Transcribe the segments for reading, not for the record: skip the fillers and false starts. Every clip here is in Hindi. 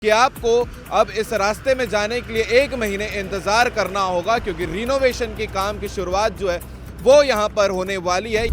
कि आपको अब इस रास्ते में जाने के लिए 1 महीने इंतज़ार करना होगा, क्योंकि रिनोवेशन के काम की शुरुआत जो है वो यहाँ पर होने वाली है।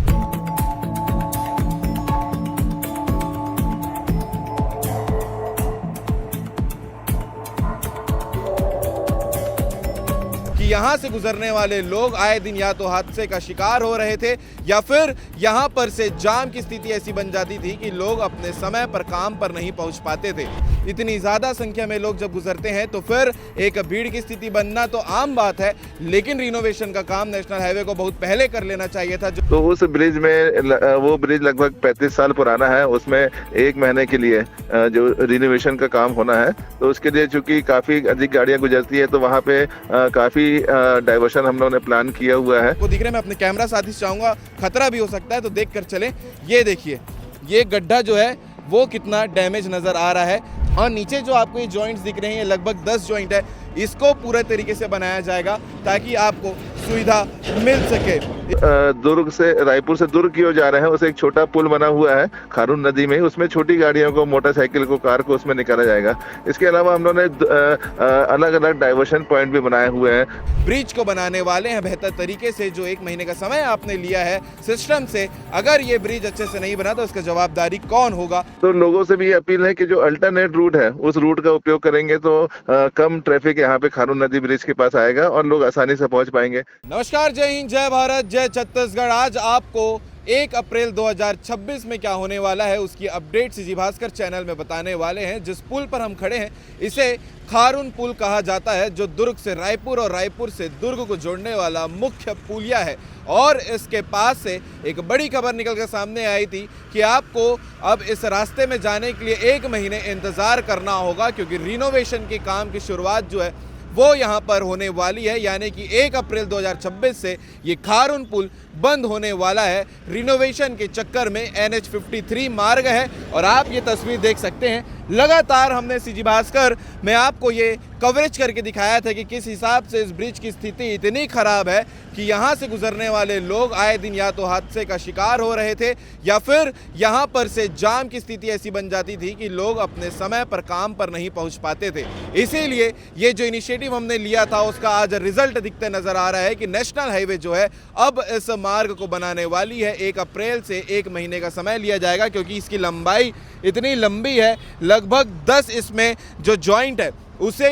कि यहाँ से गुजरने वाले लोग आए दिन या तो हादसे का शिकार हो रहे थे या फिर यहाँ पर से जाम की स्थिति ऐसी बन जाती थी कि लोग अपने समय पर काम पर नहीं पहुँच पाते थे। इतनी ज़्यादा संख्या में लोग जब गुजरते हैं तो फिर एक भीड़ की स्थिति बनना तो आम बात है, लेकिन रिनोवेशन का काम नेशनल हाईवे को बहुत पहले कर लेना चाहिए था। तो उस ब्रिज में वो ब्रिज लगभग 35 साल पुराना है, उसमें 1 महीने के लिए जो रिनोवेशन का काम होना है, तो उसके लिए चूंकि काफी अधिक गाड़ियां गुजरती है तो वहाँ पे काफी डाइवर्शन हम लोगों ने प्लान किया हुआ है। वो दिख रहे, मैं अपने कैमरा साथी से चाहूंगा, खतरा भी हो सकता है तो देख कर चलें। ये देखिए, ये गड्ढा जो है वो कितना डैमेज नजर आ रहा है, और नीचे जो आपको ये जॉइंट्स दिख रहे हैं, ये लगभग 10 जॉइंट है। इसको पूरे तरीके से बनाया जाएगा ताकि आपको सुविधा मिल सके। दुर्ग से रायपुर से दुर्ग की ओर जा रहे हैं, उसे एक छोटा पुल बना हुआ है खारून नदी में, उसमें छोटी गाड़ियों को, मोटरसाइकिल को, कार को उसमें निकाला जाएगा। इसके अलावा हम लोगों ने अलग अलग डाइवर्शन पॉइंट भी बनाए हुए हैं। ब्रिज को बनाने वाले हैं बेहतर तरीके से। जो 1 महीने का समय आपने लिया है सिस्टम से, अगर ये ब्रिज अच्छे से नहीं बना तो उसका जवाबदारी कौन होगा? तो लोगों से भी अपील है कि जो अल्टरनेट रूट है उस रूट का उपयोग करेंगे तो कम ट्रैफिक यहाँ पे खारून नदी ब्रिज के पास आएगा और लोग आसानी से पहुंच पाएंगे। नमस्कार, जय हिंद, जय भारत, जय छत्तीसगढ़। आज आपको 1 अप्रैल 2026 में क्या होने वाला है उसकी अपडेट सीजी भास्कर चैनल में बताने वाले हैं। जिस पुल पर हम खड़े हैं इसे खारून पुल कहा जाता है, जो दुर्ग से रायपुर और रायपुर से दुर्ग को जोड़ने वाला मुख्य पुलिया है। और इसके पास से एक बड़ी खबर निकल कर सामने आई थी कि आपको अब इस रास्ते में जाने के लिए 1 महीने इंतज़ार करना होगा, क्योंकि रिनोवेशन के काम की शुरुआत जो है वो यहाँ पर होने वाली है। यानी कि 1 अप्रैल 2026 से ये खारून पुल बंद होने वाला है। रिनोवेशन के चक्कर में NH 53 मार्ग है, और आप ये तस्वीर देख सकते हैं। लगातार हमने सीजी भास्कर में आपको ये कवरेज करके दिखाया था कि किस हिसाब से इस ब्रिज की स्थिति इतनी ख़राब है कि यहाँ से गुजरने वाले लोग आए दिन या तो हादसे का शिकार हो रहे थे या फिर यहाँ पर से जाम की स्थिति ऐसी बन जाती थी कि लोग अपने समय पर काम पर नहीं पहुँच पाते थे। इसीलिए ये जो इनिशिएटिव हमने लिया था उसका आज रिजल्ट दिखते नज़र आ रहा है कि नेशनल हाईवे जो है अब इस मार्ग को बनाने वाली है। 1 अप्रैल से 1 महीने का समय लिया जाएगा, क्योंकि इसकी लंबाई इतनी लंबी है, लगभग 10 इसमें जो जॉइंट है उसे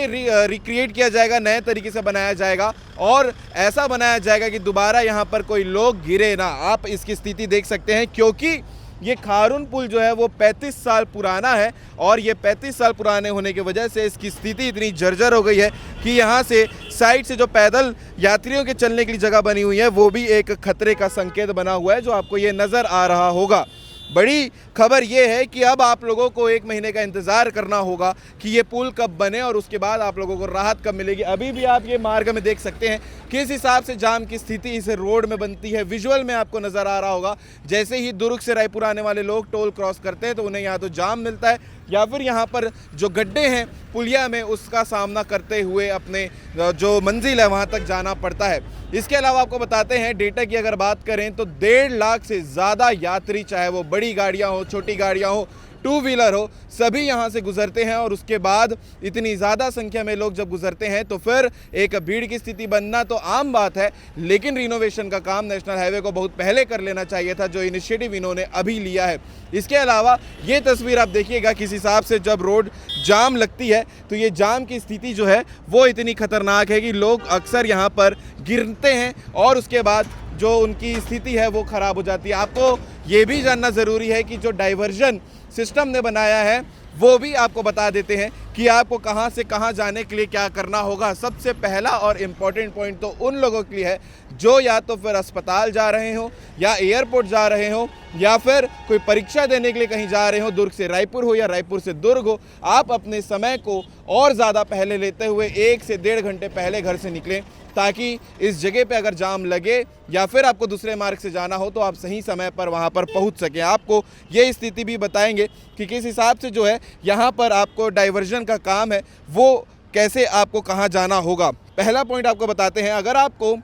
रिक्रिएट किया जाएगा, नए तरीके से बनाया जाएगा और ऐसा बनाया जाएगा कि दोबारा यहाँ पर कोई लोग गिरे ना। आप इसकी स्थिति देख सकते हैं, क्योंकि ये खारून पुल जो है वो 35 साल पुराना है, और ये 35 साल पुराने होने की वजह से इसकी स्थिति इतनी जर्जर हो गई है कि यहाँ से साइड से जो पैदल यात्रियों के चलने के लिए जगह बनी हुई है वो भी एक खतरे का संकेत बना हुआ है, जो आपको ये नज़र आ रहा होगा। बड़ी खबर ये है कि अब आप लोगों को 1 महीने का इंतज़ार करना होगा कि ये पुल कब बने और उसके बाद आप लोगों को राहत कब मिलेगी। अभी भी आप ये मार्ग में देख सकते हैं किस हिसाब से जाम की स्थिति इस रोड में बनती है। विजुअल में आपको नज़र आ रहा होगा, जैसे ही दुर्ग से रायपुर आने वाले लोग टोल क्रॉस करते हैं तो उन्हें यहाँ तो जाम मिलता है, या फिर यहाँ पर जो गड्ढे हैं पुलिया में उसका सामना करते हुए अपने जो मंजिल है वहाँ तक जाना पड़ता है। इसके अलावा आपको बताते हैं, डेटा की अगर बात करें तो 1.5 लाख से ज़्यादा यात्री, चाहे वो बड़ी गाड़ियाँ हो, छोटी गाड़ियाँ हो, 2 व्हीलर हो, सभी यहाँ से गुजरते हैं। और उसके बाद इतनी ज़्यादा संख्या में लोग जब गुजरते हैं तो फिर एक भीड़ की स्थिति बनना तो आम बात है, लेकिन रिनोवेशन का काम नेशनल हाईवे को बहुत पहले कर लेना चाहिए था, जो इनिशिएटिव इन्होंने अभी लिया है। इसके अलावा ये तस्वीर आप देखिएगा, किस हिसाब से जब रोड जाम लगती है तो ये जाम की स्थिति जो है वो इतनी खतरनाक है कि लोग अक्सर यहाँ पर गिरते हैं और उसके बाद जो उनकी स्थिति है वो ख़राब हो जाती है। आपको ये भी जानना ज़रूरी है कि जो डाइवर्जन सिस्टम ने बनाया है वो भी आपको बता देते हैं कि आपको कहां से कहां जाने के लिए क्या करना होगा। सबसे पहला और इम्पॉर्टेंट पॉइंट तो उन लोगों के लिए है जो या तो फिर अस्पताल जा रहे हो, या एयरपोर्ट जा रहे हो, या फिर कोई परीक्षा देने के लिए कहीं जा रहे हो, दुर्ग से रायपुर हो या रायपुर से दुर्ग हो। आप अपने समय को और ज़्यादा पहले लेते हुए 1 से 1.5 घंटे पहले घर से निकलें, ताकि इस जगह पे अगर जाम लगे या फिर आपको दूसरे मार्ग से जाना हो तो आप सही समय पर वहाँ पर पहुँच सकें। आपको ये स्थिति भी बताएंगे कि किस हिसाब से जो है यहाँ पर आपको डाइवर्जन का काम है वो कैसे आपको कहाँ जाना होगा। पहला पॉइंट आपको बताते हैं, अगर आपको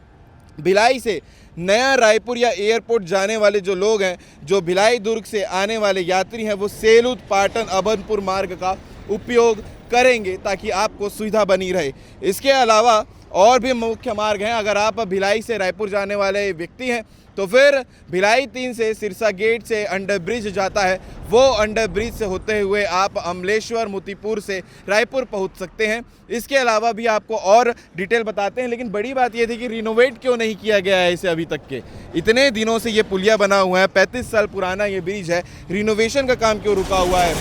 भिलाई से नया रायपुर या एयरपोर्ट जाने वाले जो लोग हैं, जो भिलाई दुर्ग से आने वाले यात्री हैं, वो सेलूद, पाटन, अभनपुर मार्ग का उपयोग करेंगे ताकि आपको सुविधा बनी रहे। इसके अलावा और भी मुख्य मार्ग हैं। अगर आप भिलाई से रायपुर जाने वाले व्यक्ति हैं तो फिर भिलाई 3 से सिरसा गेट से अंडर ब्रिज जाता है, वो अंडर ब्रिज से होते हुए आप अमलेश्वर मोतीपुर से रायपुर पहुंच सकते हैं। इसके अलावा भी आपको और डिटेल बताते हैं, लेकिन बड़ी बात ये थी कि रिनोवेट क्यों नहीं किया गया है इसे अभी तक के। इतने दिनों से ये पुलिया बना हुआ है, 35 साल पुराना ये ब्रिज है, रिनोवेशन का काम क्यों रुका हुआ है।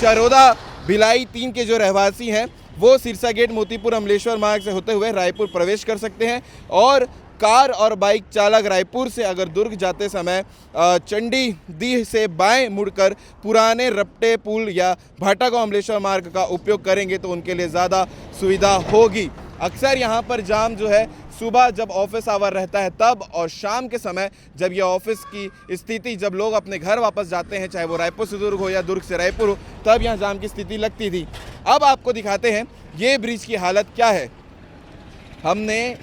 चरोदा भिलाई 3 के जो रहवासी हैं वो सिरसा गेट मोतीपुर अमलेश्वर मार्ग से होते हुए रायपुर प्रवेश कर सकते हैं, और कार और बाइक चालक रायपुर से अगर दुर्ग जाते समय चंडीदीह से बाएं मुड़कर पुराने रपटे पुल या भाटागांव अमलेश्वर मार्ग का उपयोग करेंगे तो उनके लिए ज़्यादा सुविधा होगी। अक्सर यहाँ पर जाम जो है सुबह जब ऑफिस आवर रहता है तब, और शाम के समय जब ये ऑफिस की स्थिति, जब लोग अपने घर वापस जाते हैं, चाहे वो रायपुर से दुर्ग हो या दुर्ग से रायपुर हो, तब यहाँ जाम की स्थिति लगती थी। अब आपको दिखाते हैं ये ब्रिज की हालत क्या है। हमने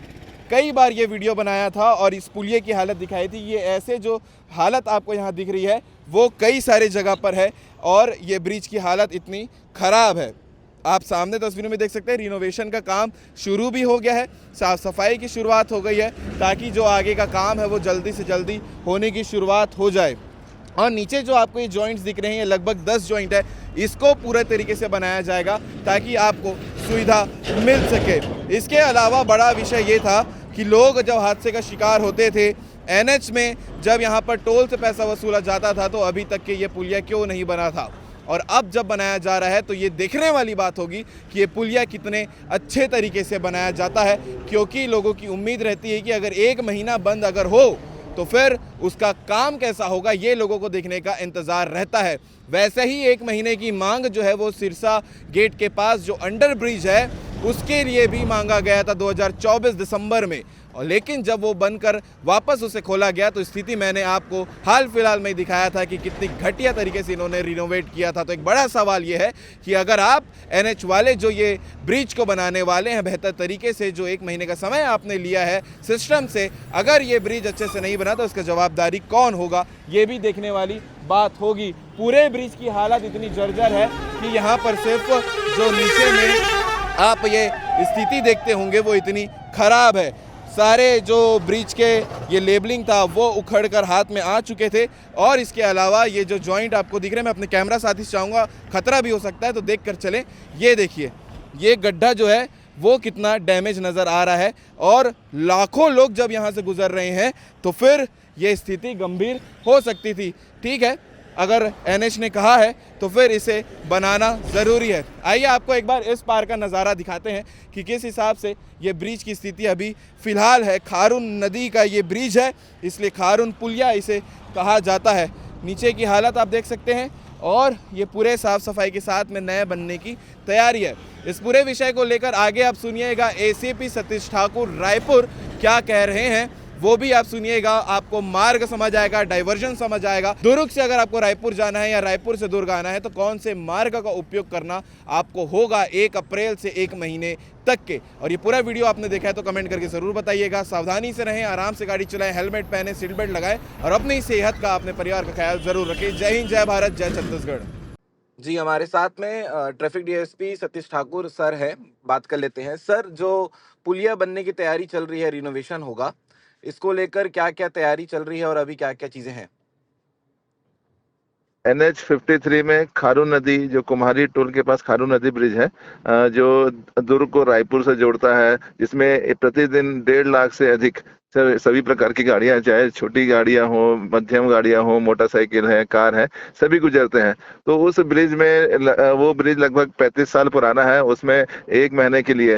कई बार ये वीडियो बनाया था और इस पुलिये की हालत दिखाई थी। ये ऐसे जो हालत आपको यहाँ दिख रही है वो कई सारे जगह पर है, और ये ब्रिज की हालत इतनी ख़राब है। आप सामने तस्वीरों में देख सकते हैं रिनोवेशन का काम शुरू भी हो गया है, साफ़ सफाई की शुरुआत हो गई है, ताकि जो आगे का काम है वो जल्दी से जल्दी होने की शुरुआत हो जाए। और नीचे जो आपको ये जॉइंट्स दिख रहे हैं, ये लगभग 10 जॉइंट है, इसको पूरे तरीके से बनाया जाएगा ताकि आपको सुविधा मिल सके। इसके अलावा बड़ा विषय ये था कि लोग जब हादसे का शिकार होते थे, एनएच में जब यहाँ पर टोल से पैसा वसूला जाता था, तो अभी तक के ये पुलिया क्यों नहीं बना था। और अब जब बनाया जा रहा है तो ये देखने वाली बात होगी कि ये पुलिया कितने अच्छे तरीके से बनाया जाता है, क्योंकि लोगों की उम्मीद रहती है कि अगर 1 महीना बंद अगर हो तो फिर उसका काम कैसा होगा, ये लोगों को देखने का इंतज़ार रहता है। वैसे ही 1 महीने की मांग जो है वो सिरसा गेट के पास जो अंडर ब्रिज है उसके लिए भी मांगा गया था 2024 दिसंबर में, और लेकिन जब वो बनकर वापस उसे खोला गया तो स्थिति मैंने आपको हाल फिलहाल में दिखाया था कि कितनी घटिया तरीके से इन्होंने रिनोवेट किया था। तो एक बड़ा सवाल ये है कि अगर आप एनएच वाले जो ये ब्रिज को बनाने वाले हैं बेहतर तरीके से, जो 1 महीने का समय आपने लिया है सिस्टम से, अगर ये ब्रिज अच्छे से नहीं बना तो उसका जवाबदारी कौन होगा, ये भी देखने वाली बात होगी। पूरे ब्रिज की हालत इतनी जर्जर है कि यहाँ पर सिर्फ जो नीचे में आप ये स्थिति देखते होंगे वो इतनी खराब है। सारे जो ब्रिज के ये लेबलिंग था वो उखड़कर हाथ में आ चुके थे, और इसके अलावा ये जो जॉइंट आपको दिख रहे हैं, मैं अपने कैमरा साथी से चाहूँगा, खतरा भी हो सकता है तो देख कर चलें। ये देखिए ये गड्ढा जो है वो कितना डैमेज नज़र आ रहा है, और लाखों लोग जब यहाँ से गुजर रहे हैं तो फिर ये स्थिति गंभीर हो सकती थी। ठीक है, अगर एनएच ने कहा है तो फिर इसे बनाना ज़रूरी है। आइए आपको एक बार इस पार का नज़ारा दिखाते हैं कि किस हिसाब से ये ब्रिज की स्थिति अभी फ़िलहाल है। खारून नदी का ये ब्रिज है, इसलिए खारून पुलिया इसे कहा जाता है। नीचे की हालत आप देख सकते हैं, और ये पूरे साफ़ सफाई के साथ में नए बनने की तैयारी है। इस पूरे विषय को लेकर आगे आप सुनिएगा एसीपी सतीश ठाकुर रायपुर क्या कह रहे हैं, वो भी आप सुनिएगा, आपको मार्ग समझ आएगा, डाइवर्जन समझ आएगा। दुर्ग से अगर आपको रायपुर जाना है या रायपुर से दुर्ग आना है तो कौन से मार्ग का उपयोग करना आपको होगा 1 अप्रैल से 1 महीने तक के। और ये पूरा वीडियो आपने देखा है तो कमेंट करके ज़रूर बताइएगा। सावधानी से रहें, आराम से गाड़ी चलाएं, हेलमेट पहने, सीट बेल्ट लगाएं, और अपनी सेहत का, अपने परिवार का ख्याल ज़रूर रखें। जय हिंद, जय भारत, जय छत्तीसगढ़। जी, हमारे साथ में traffic DSP Satish Thakur sir है, बात कर लेते हैं। सर, जो पुलिया बनने की तैयारी चल रही है, रिनोवेशन होगा, इसको लेकर क्या क्या तैयारी चल रही है और अभी क्या क्या चीजें हैं? NH 53 में खारून नदी, जो कुम्हारी टोल के पास खारून नदी ब्रिज है, जो दुर्ग को रायपुर से जोड़ता है, जिसमें प्रतिदिन 1.5 लाख से अधिक सभी प्रकार की गाड़ियां, चाहे छोटी गाड़ियां हो, मध्यम गाड़ियां हो, मोटरसाइकिल है, कार है, सभी गुजरते हैं। तो उस ब्रिज में, वो ब्रिज लगभग 35 साल पुराना है, उसमें 1 महीने के लिए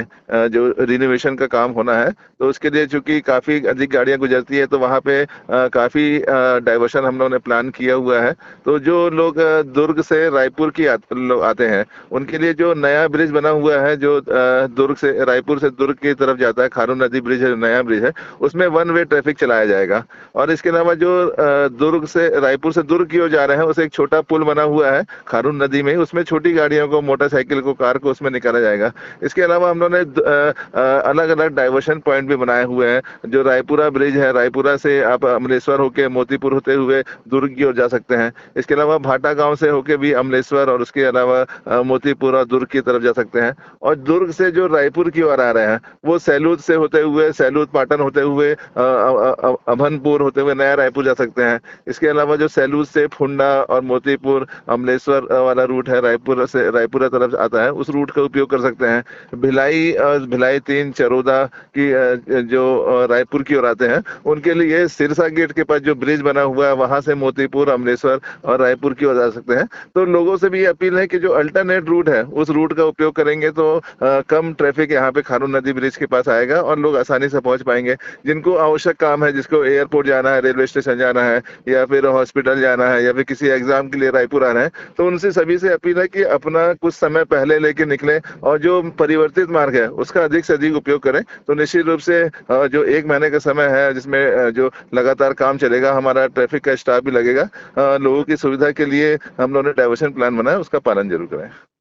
जो रिनोवेशन का काम होना है, तो उसके लिए चूंकि काफी अधिक गाड़ियां गुजरती है तो वहाँ पे काफी डाइवर्शन हम लोगों ने प्लान किया हुआ है। तो जो लोग दुर्ग से रायपुर लोग आते हैं, उनके लिए जो नया ब्रिज बना हुआ है, जो दुर्ग से रायपुर से दुर्ग की तरफ जाता है, खारून नदी ब्रिज है, नया ब्रिज है, उसमें उसमें वन वे ट्रैफिक चलाया जाएगा। और इसके अलावा जो दुर्ग से रायपुर से दुर्ग की ओर जा रहे हैं, उसे एक छोटा पुल बना हुआ है खारून नदी में, उसमें छोटी गाड़ियों को, मोटरसाइकिल को, कार को उसमें निकाला जाएगा। इसके अलावा हम लोगों ने अलग-अलग डाइवर्शन पॉइंट भी बनाए हुए हैं। जो रायपुरा ब्रिज है, रायपुरा से आप अमलेश्वर होके मोतीपुर होते हुए दुर्ग की ओर जा सकते हैं। इसके अलावा भाटा गाँव से होके भी अमलेश्वर और उसके अलावा मोतीपुर और दुर्ग की तरफ जा सकते हैं। और दुर्ग से जो रायपुर की ओर आ रहे हैं, वो सैलूत से होते हुए, सैलूत पाटन होते हुए, अभनपुर होते हुए नया रायपुर जा सकते हैं। इसके अलावा जो सैलूत से फुंडा और मोतीपुर अमलेश्वर वाला रूट है, रायपुर से रायपुरा तरफ आता है, उस रूट का उपयोग कर सकते हैं। भिलाई 3 चरोदा की जो रायपुर की ओर आते हैं, उनके लिए सिरसा गेट के पास जो ब्रिज बना हुआ है, वहां से मोतीपुर, अमलेश्वर और रायपुर की ओर जा सकते हैं। तो लोगों से भी अपील है कि जो अल्टरनेट रूट है, उस रूट का उपयोग करेंगे तो कम ट्रैफिक यहाँ पे खारून नदी ब्रिज के पास आएगा और लोग आसानी से पहुंच पाएंगे। जिनको आवश्यक काम है, जिसको एयरपोर्ट जाना है, रेलवे स्टेशन जाना है, या फिर हॉस्पिटल जाना है, या फिर किसी एग्जाम के लिए रायपुर आना है, तो उनसे सभी से अपील है कि अपना कुछ समय पहले लेके निकलें और जो परिवर्तित मार्ग है उसका अधिक से अधिक उपयोग करें। तो निश्चित रूप से जो 1 महीने का समय है, जिसमें जो लगातार काम चलेगा, हमारा ट्रैफिक का स्टाफ भी लगेगा, लोगों की सुविधा के लिए हम लोगों ने डाइवर्शन प्लान बनाया, उसका पालन जरूर करें।